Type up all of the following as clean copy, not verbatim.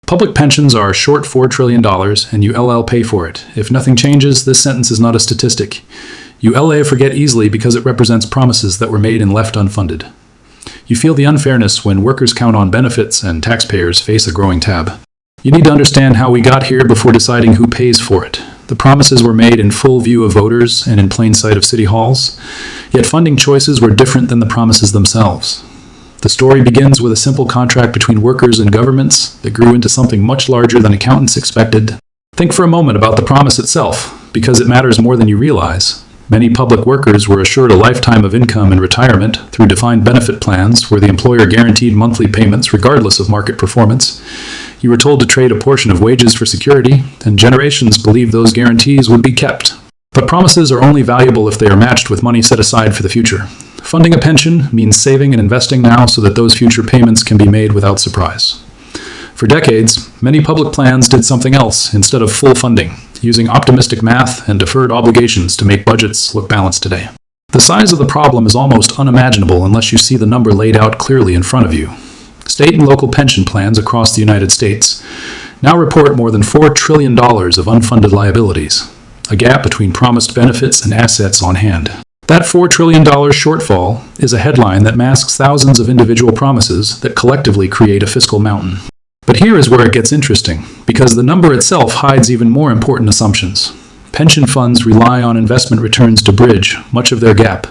Public pensions are short $4 trillion, and you LL pay for it. If nothing changes, this sentence is not a statistic. You LA forget easily because it represents promises that were made and left unfunded. You feel the unfairness when workers count on benefits and taxpayers face a growing tab. You need to understand how we got here before deciding who pays for it. The promises were made in full view of voters and in plain sight of city halls, yet funding choices were different than the promises themselves. The story begins with a simple contract between workers and governments that grew into something much larger than accountants expected. Think for a moment about the promise itself, because it matters more than you realize. Many public workers were assured a lifetime of income in retirement through defined benefit plans where the employer guaranteed monthly payments regardless of market performance. You were told to trade a portion of wages for security, and generations believed those guarantees would be kept. But promises are only valuable if they are matched with money set aside for the future. Funding a pension means saving and investing now so that those future payments can be made without surprise. For decades, many public plans did something else instead of full funding, using optimistic math and deferred obligations to make budgets look balanced today. The size of the problem is almost unimaginable unless you see the number laid out clearly in front of you. State and local pension plans across the United States now report more than $4 trillion of unfunded liabilities, a gap between promised benefits and assets on hand. That $4 trillion shortfall is a headline that masks thousands of individual promises that collectively create a fiscal mountain. But here is where it gets interesting, because the number itself hides even more important assumptions. Pension funds rely on investment returns to bridge much of their gap,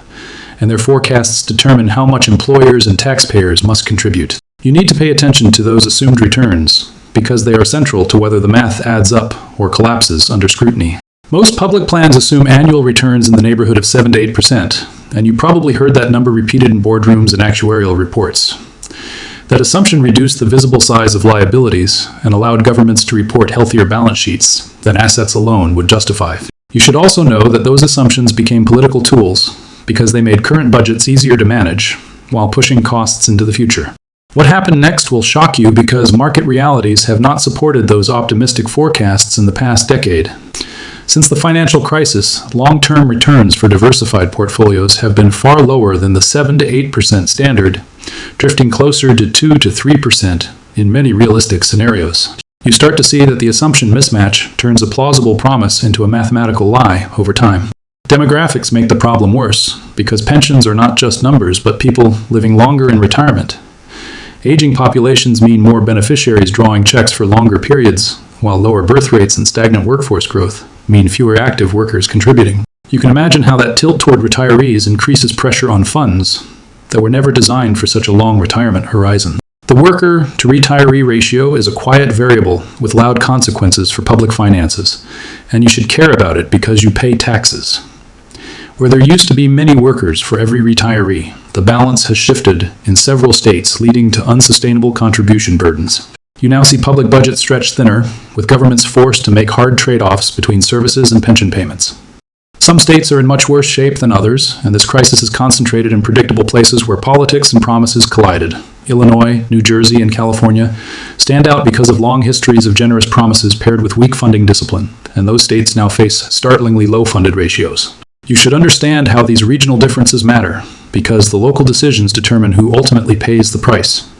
and their forecasts determine how much employers and taxpayers must contribute. You need to pay attention to those assumed returns, because they are central to whether the math adds up or collapses under scrutiny. Most public plans assume annual returns in the neighborhood of 7 to 8%, and you probably heard that number repeated in boardrooms and actuarial reports. That assumption reduced the visible size of liabilities and allowed governments to report healthier balance sheets than assets alone would justify. You should also know that those assumptions became political tools because they made current budgets easier to manage while pushing costs into the future. What happened next will shock you because market realities have not supported those optimistic forecasts in the past decade. Since the financial crisis, long-term returns for diversified portfolios have been far lower than the 7 to 8% standard, drifting closer to 2 to 3% in many realistic scenarios. You start to see that the assumption mismatch turns a plausible promise into a mathematical lie over time. Demographics make the problem worse, because pensions are not just numbers, but people living longer in retirement. Aging populations mean more beneficiaries drawing checks for longer periods, while lower birth rates and stagnant workforce growth mean fewer active workers contributing. You can imagine how that tilt toward retirees increases pressure on funds that were never designed for such a long retirement horizon. The worker-to-retiree ratio is a quiet variable with loud consequences for public finances, and you should care about it because you pay taxes. Where there used to be many workers for every retiree, the balance has shifted in several states, leading to unsustainable contribution burdens. You now see public budgets stretched thinner, with governments forced to make hard trade-offs between services and pension payments. Some states are in much worse shape than others, and this crisis is concentrated in predictable places where politics and promises collided. Illinois, New Jersey, and California stand out because of long histories of generous promises paired with weak funding discipline, and those states now face startlingly low funded ratios. You should understand how these regional differences matter, because the local decisions determine who ultimately pays the price.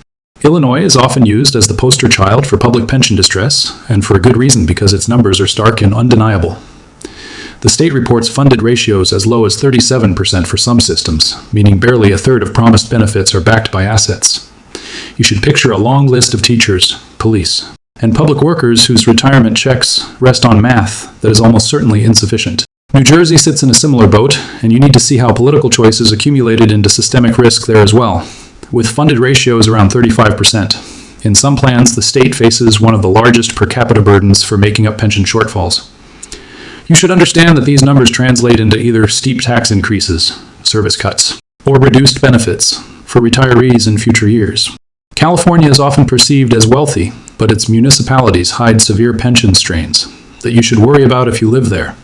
Illinois is often used as the poster child for public pension distress, and for a good reason because its numbers are stark and undeniable. The state reports funded ratios as low as 37% for some systems, meaning barely a third of promised benefits are backed by assets. You should picture a long list of teachers, police, and public workers whose retirement checks rest on math that is almost certainly insufficient. New Jersey sits in a similar boat, and you need to see how political choices accumulated into systemic risk there as well, with funded ratios around 35%. In some plans, the state faces one of the largest per capita burdens for making up pension shortfalls. You should understand that these numbers translate into either steep tax increases, service cuts, or reduced benefits for retirees in future years. California is often perceived as wealthy, but its municipalities hide severe pension strains that you should worry about if you live there.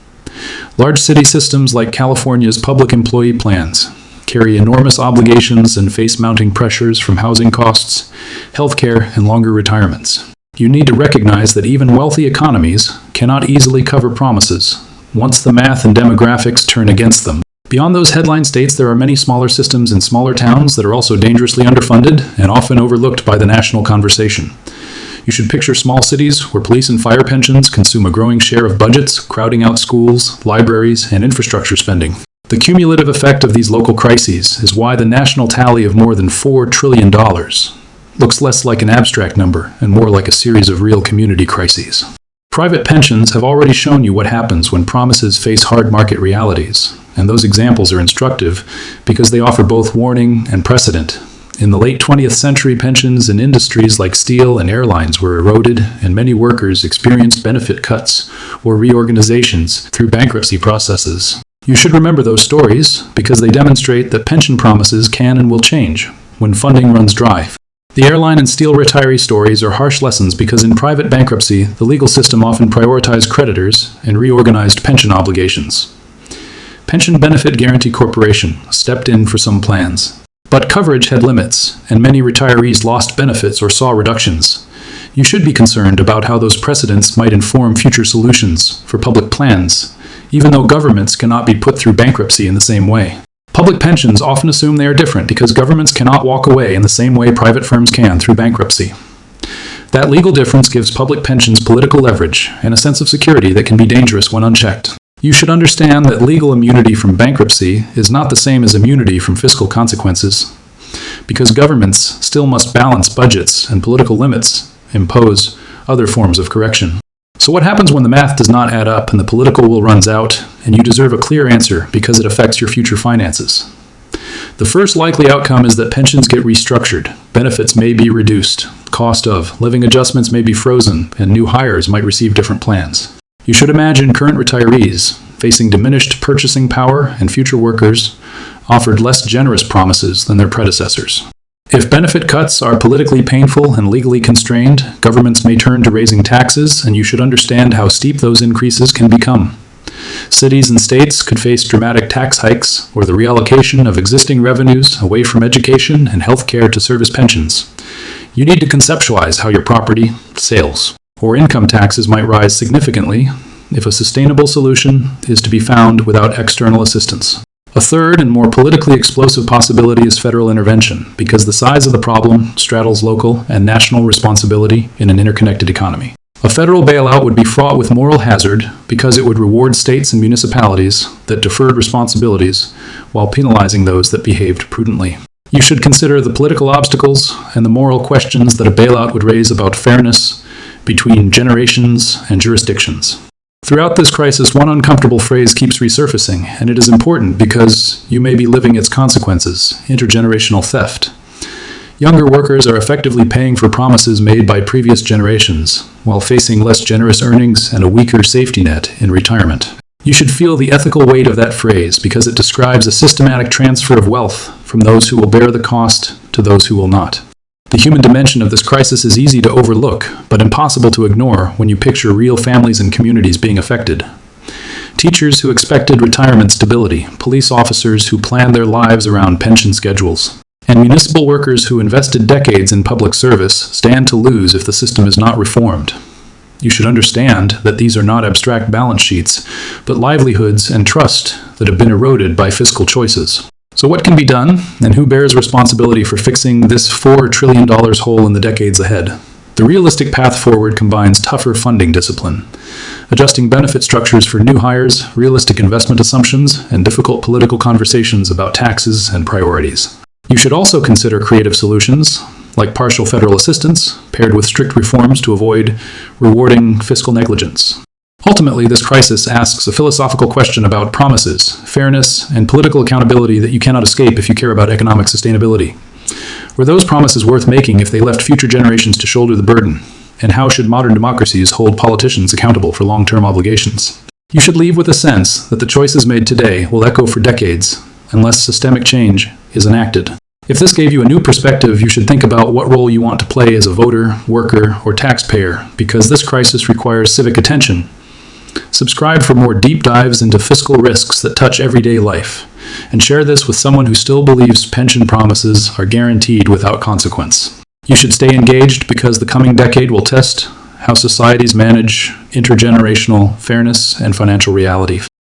Large city systems like California's public employee plans carry enormous obligations and face mounting pressures from housing costs, healthcare, and longer retirements. You need to recognize that even wealthy economies cannot easily cover promises once the math and demographics turn against them. Beyond those headline states, there are many smaller systems in smaller towns that are also dangerously underfunded and often overlooked by the national conversation. You should picture small cities where police and fire pensions consume a growing share of budgets, crowding out schools, libraries, and infrastructure spending. The cumulative effect of these local crises is why the national tally of more than $4 trillion looks less like an abstract number and more like a series of real community crises. Private pensions have already shown you what happens when promises face hard market realities, and those examples are instructive because they offer both warning and precedent. In the late 20th century, pensions in industries like steel and airlines were eroded, and many workers experienced benefit cuts or reorganizations through bankruptcy processes. You should remember those stories because they demonstrate that pension promises can and will change when funding runs dry. The airline and steel retiree stories are harsh lessons because in private bankruptcy, the legal system often prioritized creditors and reorganized pension obligations. Pension Benefit Guaranty Corporation stepped in for some plans, but coverage had limits, and many retirees lost benefits or saw reductions. You should be concerned about how those precedents might inform future solutions for public plans, even though governments cannot be put through bankruptcy in the same way. Public pensions often assume they are different because governments cannot walk away in the same way private firms can through bankruptcy. That legal difference gives public pensions political leverage and a sense of security that can be dangerous when unchecked. You should understand that legal immunity from bankruptcy is not the same as immunity from fiscal consequences, because governments still must balance budgets and political limits impose other forms of correction. So what happens when the math does not add up and the political will runs out, and you deserve a clear answer because it affects your future finances? The first likely outcome is that pensions get restructured, benefits may be reduced, cost of living adjustments may be frozen, and new hires might receive different plans. You should imagine current retirees facing diminished purchasing power and future workers offered less generous promises than their predecessors. If benefit cuts are politically painful and legally constrained, governments may turn to raising taxes, and you should understand how steep those increases can become. Cities and states could face dramatic tax hikes or the reallocation of existing revenues away from education and healthcare to service pensions. You need to conceptualize how your property, sales, or income taxes might rise significantly if a sustainable solution is to be found without external assistance. A third and more politically explosive possibility is federal intervention, because the size of the problem straddles local and national responsibility in an interconnected economy. A federal bailout would be fraught with moral hazard because it would reward states and municipalities that deferred responsibilities while penalizing those that behaved prudently. You should consider the political obstacles and the moral questions that a bailout would raise about fairness between generations and jurisdictions. Throughout this crisis, one uncomfortable phrase keeps resurfacing, and it is important because you may be living its consequences: intergenerational theft. Younger workers are effectively paying for promises made by previous generations, while facing less generous earnings and a weaker safety net in retirement. You should feel the ethical weight of that phrase because it describes a systematic transfer of wealth from those who will bear the cost to those who will not. The human dimension of this crisis is easy to overlook, but impossible to ignore when you picture real families and communities being affected. Teachers who expected retirement stability, police officers who planned their lives around pension schedules, and municipal workers who invested decades in public service stand to lose if the system is not reformed. You should understand that these are not abstract balance sheets, but livelihoods and trust that have been eroded by fiscal choices. So what can be done, and who bears responsibility for fixing this $4 trillion hole in the decades ahead? The realistic path forward combines tougher funding discipline, adjusting benefit structures for new hires, realistic investment assumptions, and difficult political conversations about taxes and priorities. You should also consider creative solutions, like partial federal assistance, paired with strict reforms to avoid rewarding fiscal negligence. Ultimately, this crisis asks a philosophical question about promises, fairness, and political accountability that you cannot escape if you care about economic sustainability. Were those promises worth making if they left future generations to shoulder the burden? And how should modern democracies hold politicians accountable for long-term obligations? You should leave with a sense that the choices made today will echo for decades unless systemic change is enacted. If this gave you a new perspective, you should think about what role you want to play as a voter, worker, or taxpayer, because this crisis requires civic attention. Subscribe for more deep dives into fiscal risks that touch everyday life, and share this with someone who still believes pension promises are guaranteed without consequence. You should stay engaged because the coming decade will test how societies manage intergenerational fairness and financial reality.